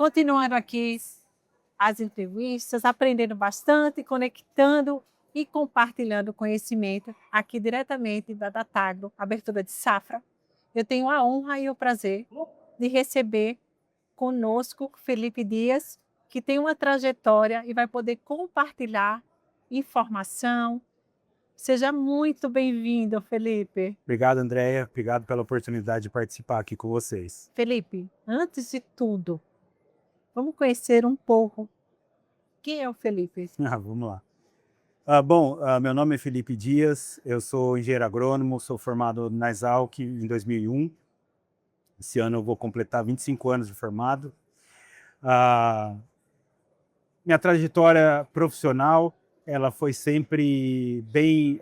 continuando aqui as entrevistas, aprendendo bastante, conectando e compartilhando conhecimento aqui diretamente da Datagro, abertura de safra. Eu tenho a honra e o prazer de receber conosco Felipe Dias, que tem uma trajetória e vai poder compartilhar informação. Seja muito bem-vindo, Felipe. Obrigado, Andréia. Obrigado pela oportunidade de participar aqui com vocês. Felipe, antes de tudo, vamos conhecer um pouco quem é o Felipe. Vamos lá. Meu nome é Felipe Dias, eu sou engenheiro agrônomo, sou formado na Exalc em 2001. Esse ano eu vou completar 25 anos de formado. Minha trajetória profissional, ela foi sempre bem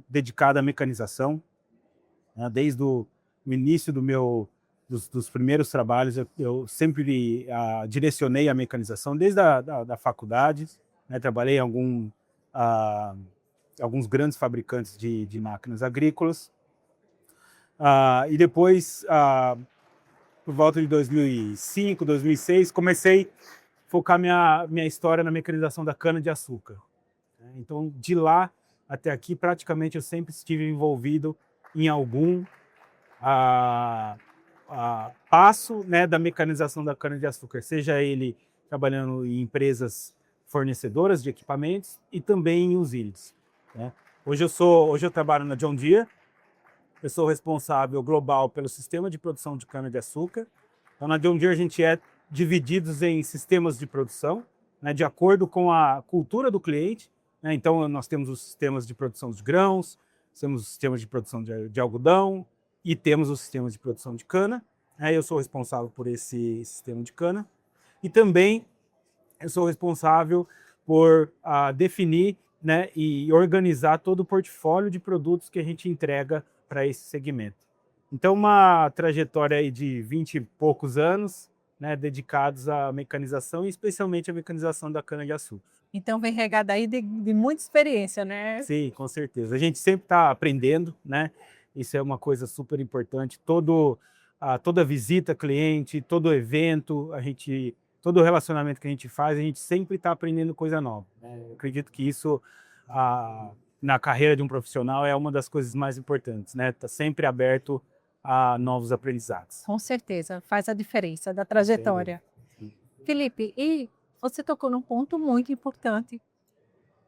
dedicada à mecanização, né? Desde o início dos primeiros trabalhos, eu sempre direcionei a mecanização, desde a faculdade, né? Trabalhei em alguns grandes fabricantes de máquinas agrícolas. E depois, por volta de 2005, 2006, comecei a focar minha história na mecanização da cana-de-açúcar. Então, de lá até aqui, praticamente eu sempre estive envolvido em algum passo, né, da mecanização da cana-de-açúcar, seja ele trabalhando em empresas fornecedoras de equipamentos e também em usinas, né? Hoje eu trabalho na John Deere, eu sou responsável global pelo sistema de produção de cana-de-açúcar. Então, na John Deere a gente é divididos em sistemas de produção, né, de acordo com a cultura do cliente, né? Então, nós temos os sistemas de produção de grãos, temos os sistemas de produção de algodão e temos os sistemas de produção de cana. Eu sou responsável por esse sistema de cana. E também eu sou responsável por definir, né, e organizar todo o portfólio de produtos que a gente entrega para esse segmento. Então, uma trajetória aí de 20 e poucos anos, né, dedicados à mecanização e especialmente à mecanização da cana-de-açúcar. Então, vem regada aí de muita experiência, né? Sim, com certeza. A gente sempre está aprendendo, né? Isso é uma coisa super importante. Toda visita cliente, todo evento, todo relacionamento que a gente faz, a gente sempre está aprendendo coisa nova, né? Eu acredito que isso, na carreira de um profissional, é uma das coisas mais importantes, né? Tá sempre aberto a novos aprendizados. Com certeza, faz a diferença da trajetória. Felipe, e você tocou num ponto muito importante.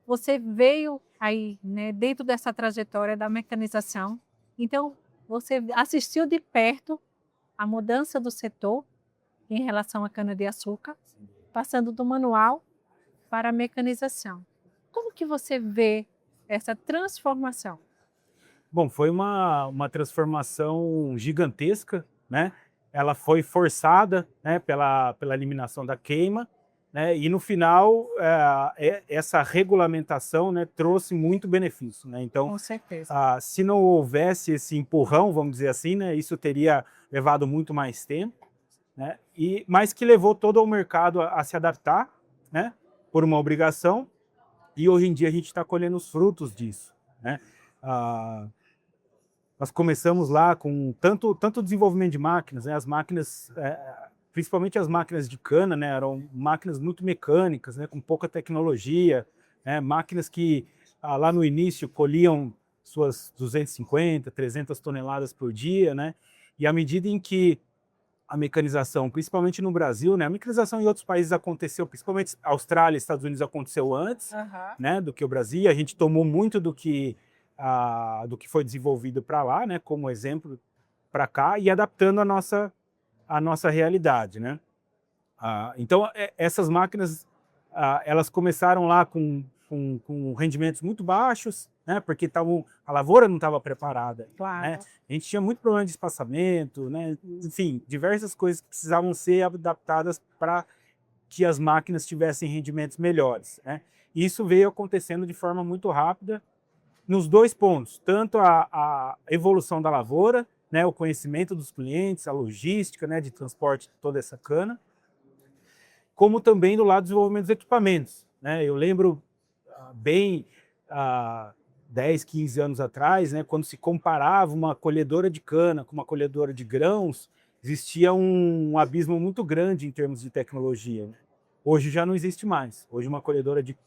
Você veio aí, né, dentro dessa trajetória da mecanização. Então, você assistiu de perto a mudança do setor em relação à cana-de-açúcar, passando do manual para a mecanização. Como que você vê essa transformação? Bom, foi uma transformação gigantesca, né? Ela foi forçada, né, pela eliminação da queima, né? E no final, essa regulamentação, né, trouxe muito benefício, né? Então, Com certeza. se não houvesse esse empurrão, vamos dizer assim, né, isso teria levado muito mais tempo, né? Mas que levou todo o mercado a se adaptar, né, por uma obrigação, e hoje em dia a gente está colhendo os frutos disso, né? Nós começamos lá com tanto desenvolvimento de máquinas, né? As máquinas, principalmente as máquinas de cana, né? Eram máquinas muito mecânicas, né? Com pouca tecnologia, né? Máquinas que lá no início colhiam suas 250, 300 toneladas por dia, né? E à medida em que a mecanização, principalmente no Brasil, né? A mecanização em outros países aconteceu, principalmente Austrália, Estados Unidos, aconteceu antes, né, do que o Brasil. A gente tomou muito do que foi desenvolvido para lá, né, como exemplo para cá, e adaptando a nossa realidade, né? Então, essas máquinas, elas começaram lá com rendimentos muito baixos, né, porque a lavoura não estava preparada. Claro. Né? A gente tinha muito problema de espaçamento, né? Enfim, diversas coisas que precisavam ser adaptadas para que as máquinas tivessem rendimentos melhores, né? Isso veio acontecendo de forma muito rápida nos dois pontos, tanto a evolução da lavoura, né, o conhecimento dos clientes, a logística, né, de transporte de toda essa cana, como também do lado do desenvolvimento dos equipamentos, né? Eu lembro bem 10, 15 anos atrás, né, quando se comparava uma colhedora de cana com uma colhedora de grãos, existia um abismo muito grande em termos de tecnologia, né? Hoje já não existe mais. Hoje uma colhedora de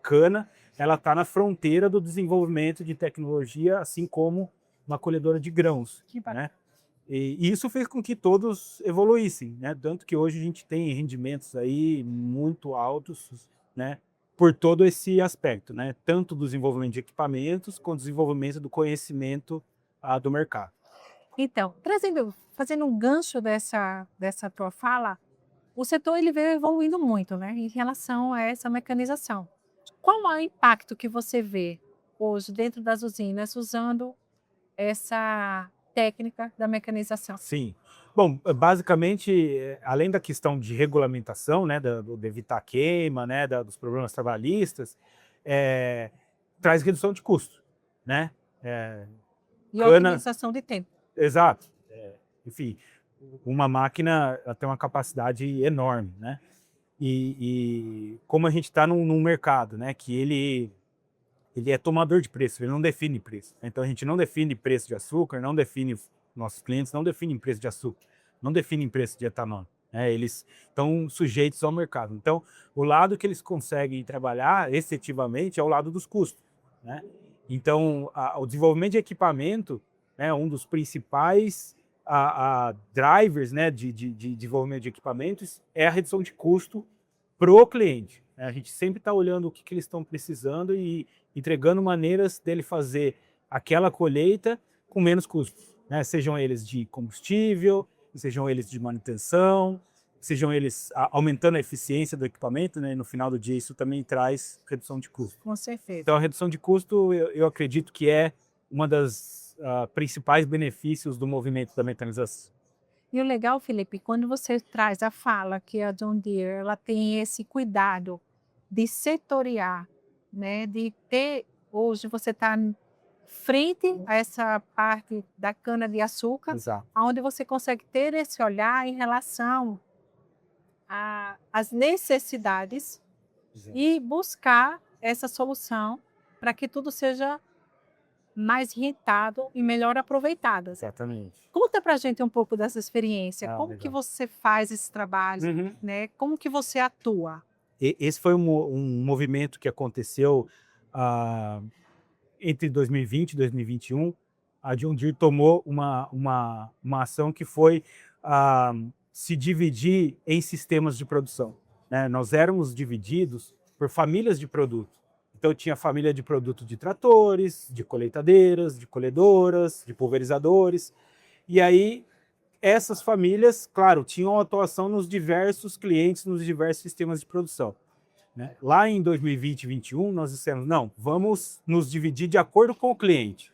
cana, ela está na fronteira do desenvolvimento de tecnologia, assim como uma colhedora de grãos, Que bacana. né? E isso fez com que todos evoluíssem, né? Tanto que hoje a gente tem rendimentos aí muito altos, né? Por todo esse aspecto, né? Tanto do desenvolvimento de equipamentos, quanto do desenvolvimento do conhecimento do mercado. Então, fazendo um gancho dessa tua fala, o setor ele veio evoluindo muito, né, em relação a essa mecanização. Qual é o impacto que você vê hoje dentro das usinas usando essa técnica da mecanização? Sim. Bom, basicamente, além da questão de regulamentação, né, de evitar queima, né, dos problemas trabalhistas, eh, traz redução de custo, né? Eh, E cana, otimização de tempo. exato. Enfim, uma máquina ela tem uma capacidade enorme, né? E como a gente está num mercado, né, que ele é tomador de preço, ele não define preço. Então a gente não define preço de açúcar, não define, nossos clientes não definem preço de açúcar, não definem preço de etanol, né? Eles estão sujeitos ao mercado. Então o lado que eles conseguem trabalhar efetivamente é o lado dos custos, né? Então o desenvolvimento de equipamento, né, um dos principais drivers, né, de desenvolvimento de equipamentos é a redução de custo para o cliente, né? A gente sempre está olhando o que eles estão precisando e entregando maneiras dele fazer aquela colheita com menos custos, né? Sejam eles de combustível, sejam eles de manutenção, sejam eles aumentando a eficiência do equipamento, né? E no final do dia isso também traz redução de custo. Com certeza. Então a redução de custo eu acredito que é uma das principais benefícios do movimento da mecanização. E o legal, Felipe, quando você traz a fala que a John Deere ela tem esse cuidado de setoriar, né, de ter hoje você está frente a essa parte da cana-de-açúcar, Exato. onde você consegue ter esse olhar em relação às necessidades Exato. e buscar essa solução para que tudo seja mais rentado e melhor aproveitado. Exatamente. Conta pra gente um pouco dessa experiência, como que Legal. você faz esse trabalho, Uhum. né, como que você atua? Esse foi um movimento que aconteceu entre 2020 e 2021. A John Deere tomou uma ação que foi se dividir em sistemas de produção, né? Nós éramos divididos por famílias de produto. Então tinha família de produto de tratores, de colheitadeiras, de colhedoras, de pulverizadores. E aí essas famílias, claro, tinham atuação nos diversos clientes, nos diversos sistemas de produção, né? Lá em 2020 e 2021, nós dissemos, não, vamos nos dividir de acordo com o cliente.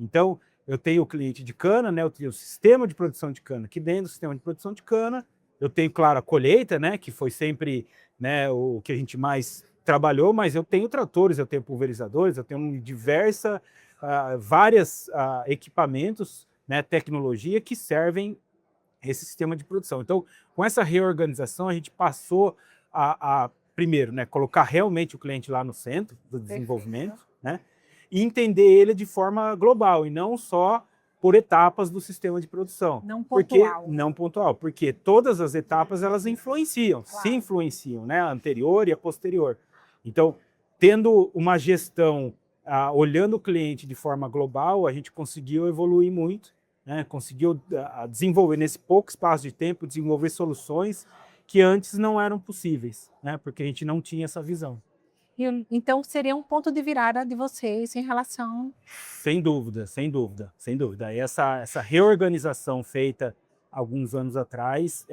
Então, eu tenho o cliente de cana, né? Eu tenho o sistema de produção de cana. Aqui dentro do sistema de produção de cana, eu tenho, claro, a colheita, né, que foi sempre, né, o que a gente mais trabalhou, mas eu tenho tratores, eu tenho pulverizadores, eu tenho vários equipamentos, né, tecnologia que servem esse sistema de produção. Então, com essa reorganização, a gente passou primeiro, né, colocar realmente o cliente lá no centro do desenvolvimento, né, e entender ele de forma global e não só por etapas do sistema de produção. Não Porque pontual. não pontual, porque todas as etapas elas influenciam, se influenciam, né, a anterior e a posterior. Então, tendo uma gestão olhando o cliente de forma global, a gente conseguiu evoluir muito, né, conseguiu desenvolver nesse pouco espaço de tempo, desenvolver soluções que antes não eram possíveis, né, porque a gente não tinha essa visão. Então seria um ponto de virada de vocês em relação. Sem dúvida, sem dúvida, sem dúvida. E essa reorganização feita alguns anos atrás,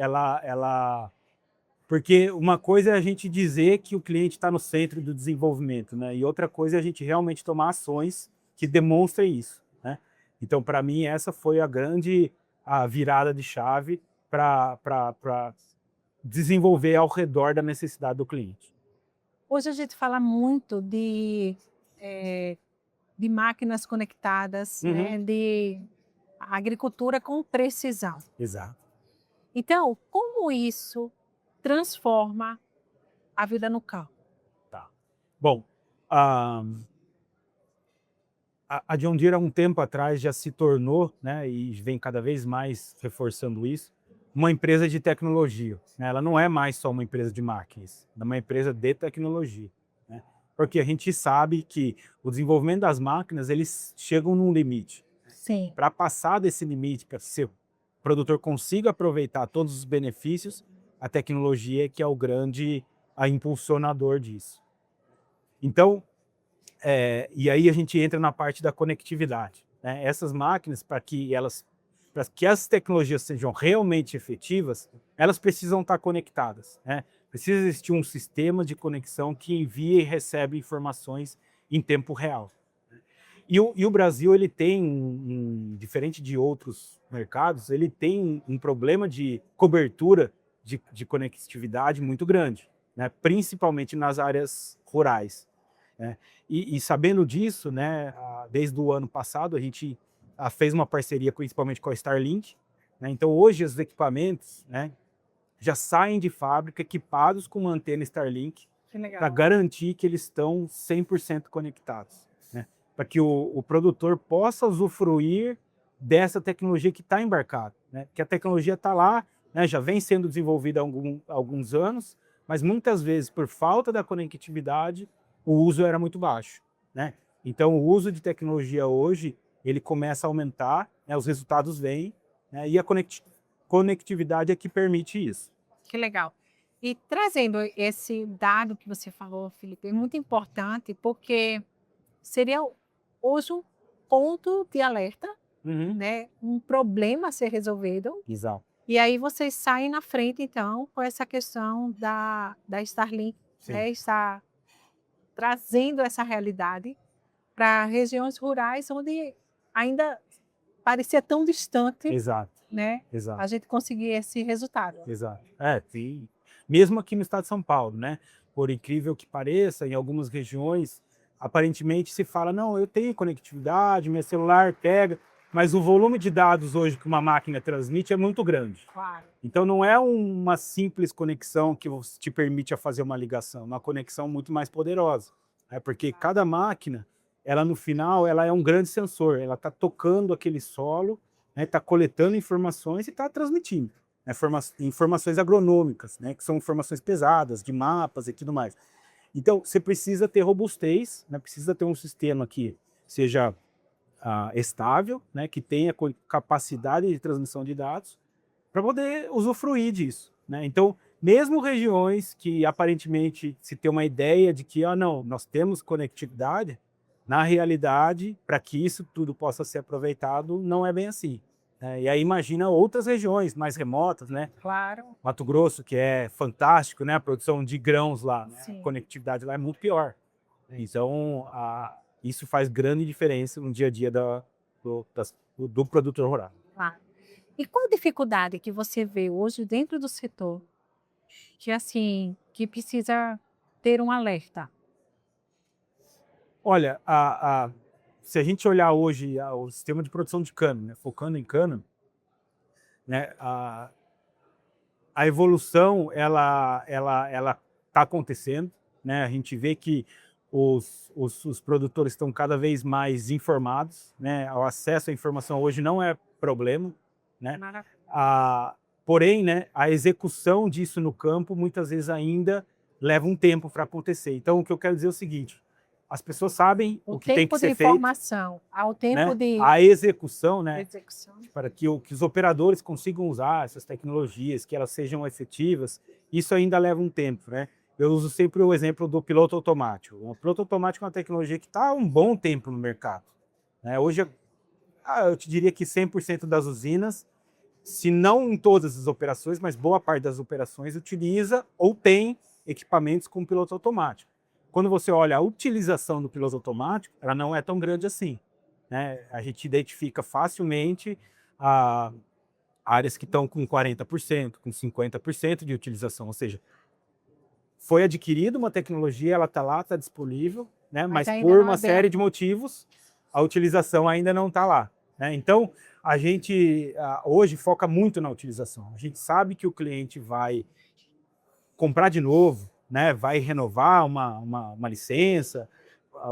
porque uma coisa é a gente dizer que o cliente está no centro do desenvolvimento, né? E outra coisa é a gente realmente tomar ações que demonstrem isso, né? Então, para mim, essa foi a virada de chave para desenvolver ao redor da necessidade do cliente. Hoje a gente fala muito de máquinas conectadas, Uhum. né, de agricultura com precisão. Exato. Então, como isso transforma a vida no campo? Tá. Bom, a John Deere há um tempo atrás já se tornou, né, e vem cada vez mais reforçando isso, uma empresa de tecnologia, né? Ela não é mais só uma empresa de máquinas, é uma empresa de tecnologia, né? Porque a gente sabe que o desenvolvimento das máquinas, eles chegam num limite. Sim. Para passar desse limite, para que o produtor consiga aproveitar todos os benefícios, a tecnologia é que é o grande impulsionador disso. Então, e aí a gente entra na parte da conectividade, né? Essas máquinas, para que as tecnologias sejam realmente efetivas, elas precisam estar conectadas, né? Precisa existir um sistema de conexão que envia e recebe informações em tempo real. E o Brasil, ele tem, diferente de outros mercados, ele tem um problema de cobertura de conectividade muito grande, né? Principalmente nas áreas rurais, né? E sabendo disso, né, desde o ano passado, a gente fez uma parceria principalmente com a Starlink, né? Então, hoje, os equipamentos, né, já saem de fábrica equipados com uma antena Starlink para garantir que eles estão 100% conectados, né? Para que o produtor possa usufruir dessa tecnologia que está embarcada, né? Que a tecnologia está lá, né, já vem sendo desenvolvida há alguns anos, mas muitas vezes, por falta da conectividade, o uso era muito baixo, né? Então, o uso de tecnologia hoje, ele começa a aumentar, né, os resultados vêm, né, e a conectividade é que permite isso. Que legal. E trazendo esse dado que você falou, Felipe, é muito importante porque seria hoje um ponto de alerta, Uhum. né? Um problema a ser resolvido. Exato. E aí vocês saem na frente, então, com essa questão da Starlink, Sim. né? Está trazendo essa realidade para regiões rurais onde ainda parecia tão distante, Exato. né? A Exato. gente conseguir esse resultado. Exato. Sim. Mesmo aqui no estado de São Paulo, né? Por incrível que pareça, em algumas regiões, aparentemente se fala, não, eu tenho conectividade, meu celular pega, mas o volume de dados hoje que uma máquina transmite é muito grande. Claro. Então não é uma simples conexão que te permite a fazer uma ligação, uma conexão muito mais poderosa, né? Porque cada máquina, ela no final, ela é um grande sensor, ela está tocando aquele solo, né, está coletando informações e está transmitindo, né, informações agronômicas, né, que são informações pesadas, de mapas e tudo mais. Então, você precisa ter robustez, né, precisa ter um sistema que seja estável, né, que tenha capacidade de transmissão de dados, para poder usufruir disso, né? Então, mesmo regiões que aparentemente se tem uma ideia de que, não, nós temos conectividade, na realidade, para que isso tudo possa ser aproveitado, não é bem assim, né? E aí imagina outras regiões mais remotas, né? Claro. Mato Grosso, que é fantástico, né? A produção de grãos lá, né? Sim. A conectividade lá é muito pior. Então, isso faz grande diferença no dia a dia do produtor rural. Claro. E qual a dificuldade que você vê hoje dentro do setor que, assim, que precisa ter um alerta? Olha, se a gente olhar hoje o sistema de produção de cana, né, focando em cana, né, a evolução ela está acontecendo, né? A gente vê que os produtores estão cada vez mais informados, né? O acesso à informação hoje não é problema, né? Porém, né, a execução disso no campo muitas vezes ainda leva um tempo para acontecer. Então, o que eu quero dizer é o seguinte: as pessoas sabem o que tem que ser feito. O tempo de informação, ao tempo né? de A execução, né? execução. Para que os operadores consigam usar essas tecnologias, que elas sejam efetivas, isso ainda leva um tempo, né? Eu uso sempre o exemplo do piloto automático. O piloto automático é uma tecnologia que está há um bom tempo no mercado, né? Hoje, eu te diria que 100% das usinas, se não em todas as operações, mas boa parte das operações utiliza ou tem equipamentos com piloto automático. Quando você olha a utilização do piloto automático, ela não é tão grande assim, né? A gente identifica facilmente áreas que estão com 40%, com 50% de utilização, ou seja, foi adquirida uma tecnologia, ela está lá, está disponível, né? Mas por uma série de motivos, a utilização ainda não está lá, né? Então, a gente hoje foca muito na utilização. A gente sabe que o cliente vai comprar de novo, né? Vai renovar uma licença,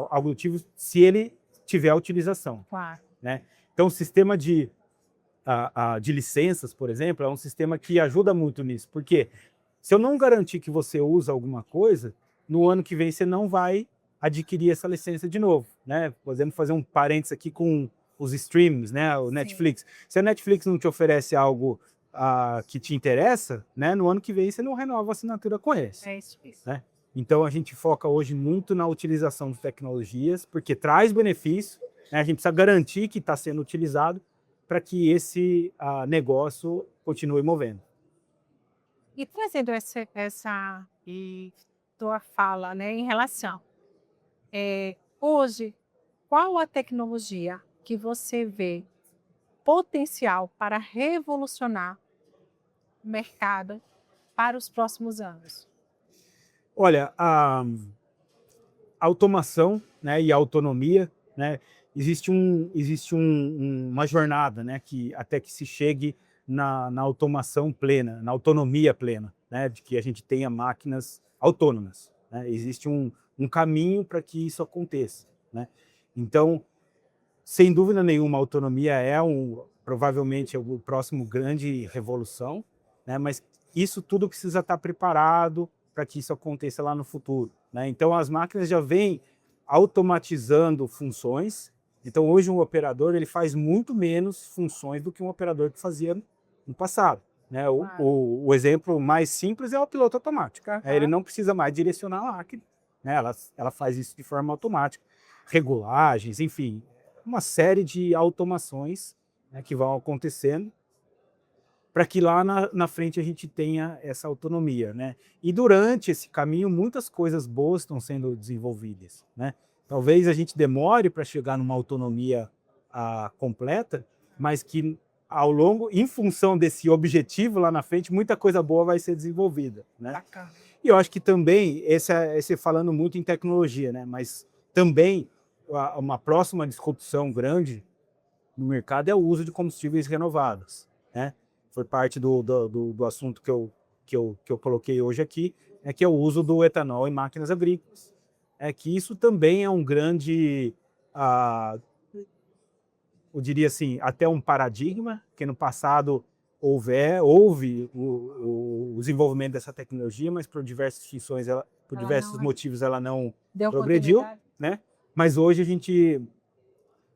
algo do tipo, se ele tiver a utilização, Claro. né? Então, o sistema de licenças, por exemplo, é um sistema que ajuda muito nisso, porque se eu não garantir que você usa alguma coisa, no ano que vem você não vai adquirir essa licença de novo, né? Podemos fazer um parênteses aqui com os streams, né? O Sim. Netflix. Se a Netflix não te oferece algo que te interessa, né? No ano que vem você não renova a assinatura com esse. É isso mesmo. Né? Então a gente foca hoje muito na utilização de tecnologias, porque traz benefício, né? A gente precisa garantir que está sendo utilizado para que esse negócio continue movendo. E trazendo essa tua fala, né, em relação, hoje, qual a tecnologia que você vê potencial para revolucionar o mercado para os próximos anos? Olha, a automação, né, e a autonomia, né, existe uma jornada, né, até que se chegue na automação plena, na autonomia plena, né, de que a gente tenha máquinas autônomas, né? Existe um caminho para que isso aconteça, né? Então, sem dúvida nenhuma, a autonomia provavelmente é o próximo grande revolução, né? Mas isso tudo precisa estar preparado para que isso aconteça lá no futuro, né? Então, as máquinas já vêm automatizando funções. Então, hoje um operador ele faz muito menos funções do que um operador que fazia no passado, né? Claro. O exemplo mais simples é o piloto automático. Aham. Ele não precisa mais direcionar a máquina, né? Ela faz isso de forma automática. Regulagens, enfim, uma série de automações, né, que vão acontecendo para que lá na frente a gente tenha essa autonomia, né? E durante esse caminho, muitas coisas boas estão sendo desenvolvidas, né? Talvez a gente demore para chegar numa autonomia completa, mas que ao longo, em função desse objetivo lá na frente, muita coisa boa vai ser desenvolvida, né? Bacana. E eu acho que também, esse falando muito em tecnologia, né? Mas também uma próxima disrupção grande no mercado é o uso de combustíveis renováveis, né? Foi parte do assunto que eu coloquei hoje aqui, que é o uso do etanol em máquinas agrícolas. Que isso também é um grande, eu diria assim, até um paradigma, que no passado houve o desenvolvimento dessa tecnologia, mas por diversas extinções, por diversos motivos, ela não Deu progrediu, continuidade. né? Mas hoje a gente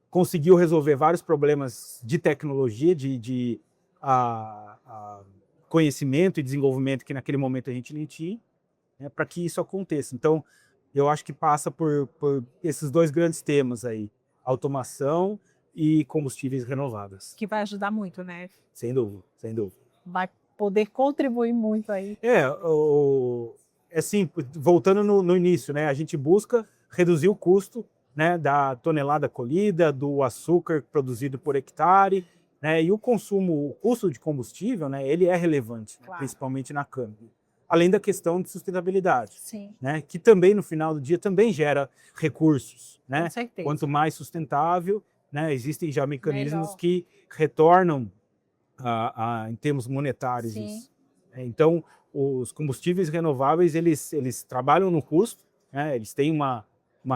conseguiu resolver vários problemas de tecnologia, de conhecimento e desenvolvimento que naquele momento a gente nem tinha, né, para que isso aconteça. Então, eu acho que passa por esses dois grandes temas aí, automação e combustíveis renováveis. Que vai ajudar muito, né? Sem dúvida, sem dúvida. Vai poder contribuir muito aí. Assim, voltando no início, né, a gente busca reduzir o custo, né, da tonelada colhida, do açúcar produzido por hectare, né, e o custo de combustível, né, ele é relevante, Claro. principalmente na cana. Além da questão de sustentabilidade, Sim. né, que também no final do dia também gera recursos, né? Com certeza. Quanto mais sustentável, né, existem já mecanismos Melhor. que retornam em termos monetários Sim. isso. Então, os combustíveis renováveis eles trabalham no custo, né, eles têm uma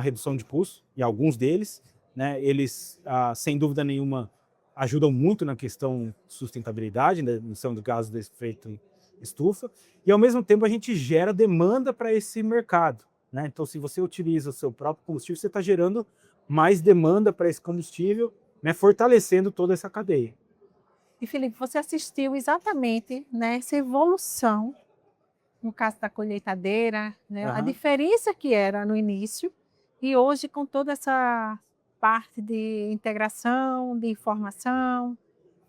redução de custo, e alguns deles, né, eles, sem dúvida nenhuma, ajudam muito na questão de sustentabilidade, da emissão de gases de efeito estufa, e ao mesmo tempo a gente gera demanda para esse mercado, né? Então, se você utiliza o seu próprio combustível, você está gerando mais demanda para esse combustível, né, fortalecendo toda essa cadeia. E Felipe, você assistiu exatamente, né, essa evolução, no caso da colheitadeira, né, a diferença que era no início e hoje com toda essa parte de integração, de informação,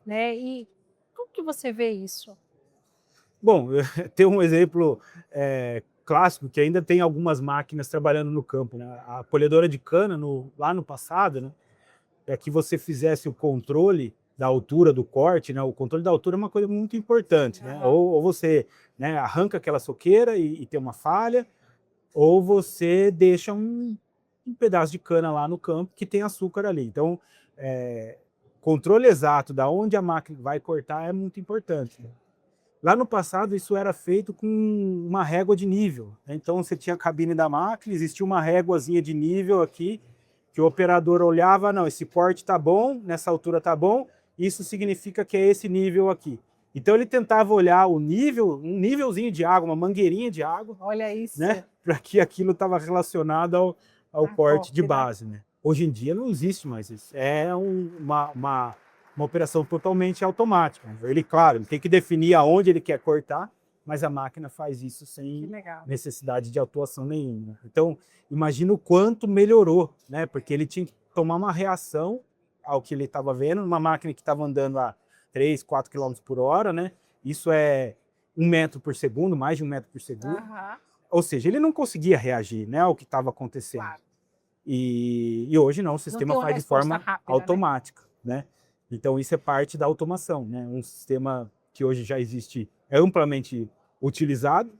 né? E como que você vê isso? Bom, tem um exemplo clássico que ainda tem algumas máquinas trabalhando no campo, né? A colhedora de cana, lá no passado, né, é que você fizesse o controle da altura do corte, né? O controle da altura é uma coisa muito importante, né? Ou você, né, arranca aquela soqueira e tem uma falha, ou você deixa um pedaço de cana lá no campo que tem açúcar ali. Então, controle exato da onde a máquina vai cortar é muito importante, né? Lá no passado, isso era feito com uma régua de nível, né? Então, você tinha a cabine da máquina, existia uma réguazinha de nível aqui, que o operador olhava, não, esse corte tá bom, nessa altura tá bom, isso significa que é esse nível aqui. Então ele tentava olhar o nível, um nívelzinho de água, uma mangueirinha de água, Olha isso. né, para que aquilo estava relacionado ao corte de né? base, né? Hoje em dia não existe mais isso. É uma operação totalmente automática. Ele, claro, ele tem que definir aonde ele quer cortar, mas a máquina faz isso Que sem legal. necessidade de atuação nenhuma. Então, imagina o quanto melhorou, né? Porque ele tinha que tomar uma reação ao que ele estava vendo, uma máquina que estava andando a 3, 4 km por hora, né? Isso é 1 metro por segundo, mais de 1 metro por segundo. Aham, Ou seja, ele não conseguia reagir, né, ao que estava acontecendo. claro. E hoje não, o Não sistema tem uma faz de resposta forma rápida, né? automática, né? Então isso é parte da automação, né? Um sistema que hoje já existe, é amplamente utilizado,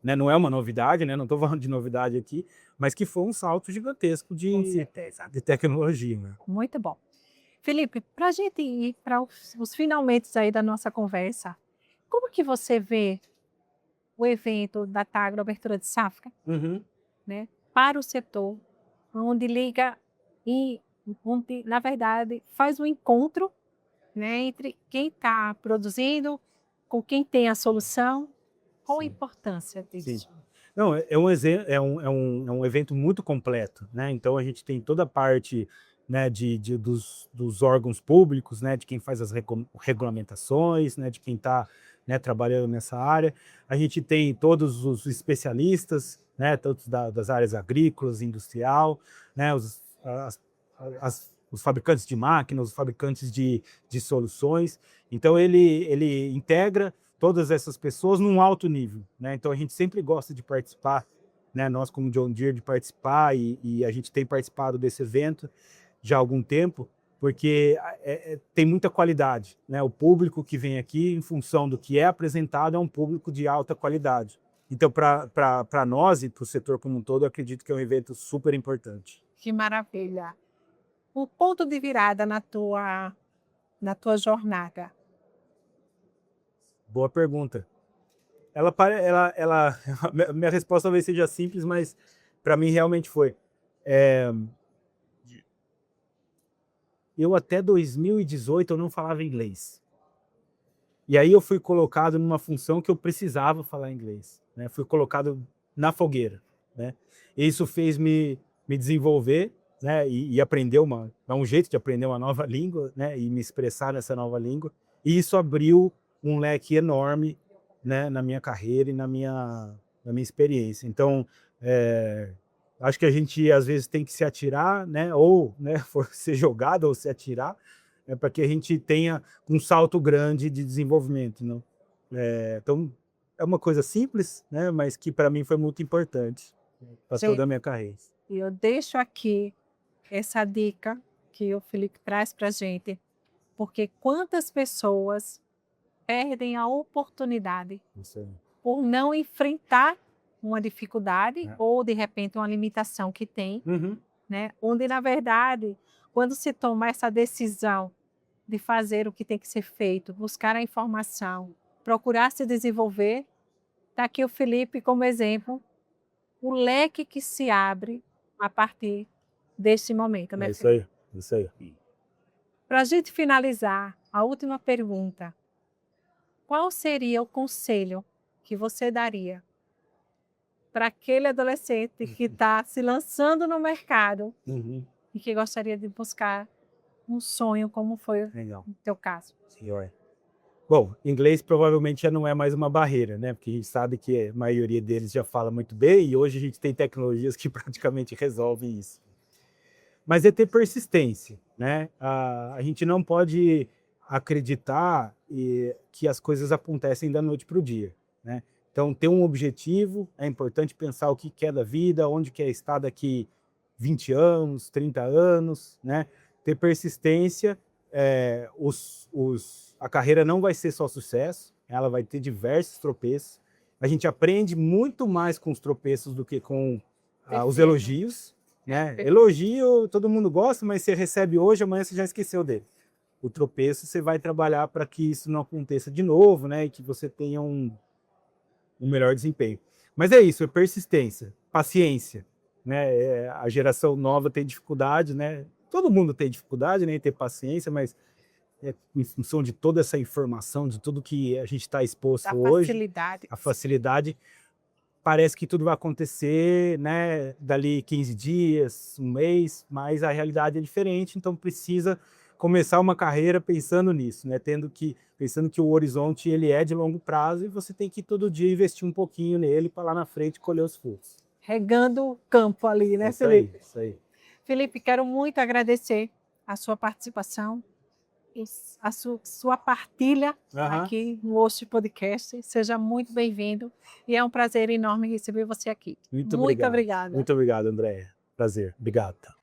né? Não é uma novidade, né? Não estou falando de novidade aqui, mas que foi um salto gigantesco Com de certeza. tecnologia, né? Muito bom. Felipe, para a gente ir para os finalmente aí da nossa conversa, como que você vê o evento da Tagro Abertura de Safra, Uhum. né, para o setor, onde liga e onde, na verdade, faz um encontro, né, entre quem está produzindo com quem tem a solução? Qual a Sim. importância Sim. disso? Não, é um evento muito completo, né? Então a gente tem toda a parte, né, dos órgãos públicos, né, de quem faz as regulamentações, né, de quem está, né, trabalhando nessa área. A gente tem todos os especialistas, né, tanto das áreas agrícolas, industrial, né, os fabricantes de máquinas, os fabricantes de soluções. Então ele integra todas essas pessoas num alto nível, né? Então a gente sempre gosta de participar, né? Nós como John Deere de participar e a gente tem participado desse evento já há algum tempo, porque tem muita qualidade, né? O público que vem aqui, em função do que é apresentado, é um público de alta qualidade. Então para nós e para o setor como um todo, eu acredito que é um evento super importante. Que maravilha! O ponto de virada na tua jornada. Boa pergunta. Ela minha resposta talvez seja simples, mas para mim realmente foi. Eu até 2018 eu não falava inglês. E aí eu fui colocado numa função que eu precisava falar inglês, né? Fui colocado na fogueira, né? E isso fez me desenvolver, né? E aprender dar um jeito de aprender uma nova língua, né? E me expressar nessa nova língua. E isso abriu um leque enorme, né? Na minha carreira e na minha experiência. Então, acho que a gente às vezes tem que se atirar, né? Ou, né? For ser jogado ou se atirar, para que a gente tenha um salto grande de desenvolvimento, não? Então é uma coisa simples, né? Mas que para mim foi muito importante para toda a minha carreira. E eu deixo aqui essa dica que o Felipe traz para a gente, porque quantas pessoas perdem a oportunidade Isso aí. por não enfrentar uma dificuldade É. ou, de repente, uma limitação que tem, Uhum. né? Onde, na verdade, quando se toma essa decisão de fazer o que tem que ser feito, buscar a informação, procurar se desenvolver, está aqui o Felipe como exemplo, o leque que se abre a partir desse momento, né, É isso Felipe? aí, isso aí. Para a gente finalizar, a última pergunta: qual seria o conselho que você daria para aquele adolescente que está se lançando no mercado Uhum. e que gostaria de buscar um sonho, como foi Legal. no teu caso? Senhor. Bom, inglês provavelmente já não é mais uma barreira, né? Porque a gente sabe que a maioria deles já fala muito bem e hoje a gente tem tecnologias que praticamente resolvem isso. Mas é ter persistência, né? A gente não pode acreditar que as coisas acontecem da noite para o dia, né? Então, ter um objetivo, é importante pensar o que quer da vida, onde quer estar daqui 20 anos, 30 anos, né? Ter persistência, a carreira não vai ser só sucesso, ela vai ter diversos tropeços. A gente aprende muito mais com os tropeços do que com os Perfeito. elogios, né? Elogio, todo mundo gosta, mas você recebe hoje, amanhã você já esqueceu dele. O tropeço, você vai trabalhar para que isso não aconteça de novo, né? E que você tenha um melhor desempenho. Mas é isso, é persistência, paciência, né? A geração nova tem dificuldade, né? Todo mundo tem dificuldade, né, em ter paciência, mas em função de toda essa informação, de tudo que a gente está exposto A hoje, facilidade. a facilidade, parece que tudo vai acontecer, né, dali 15 dias, um mês, mas a realidade é diferente, então precisa começar uma carreira pensando nisso, né, pensando que o horizonte ele é de longo prazo e você tem que todo dia investir um pouquinho nele para lá na frente colher os frutos. Regando o campo ali, né, Isso aí, Felipe? isso aí. Felipe, quero muito agradecer a sua participação, e a sua partilha Aham. aqui no Host Podcast. Seja muito bem-vindo e é um prazer enorme receber você aqui. Muito Muito obrigado. obrigada. Muito obrigado, Andréia. Prazer. Obrigado.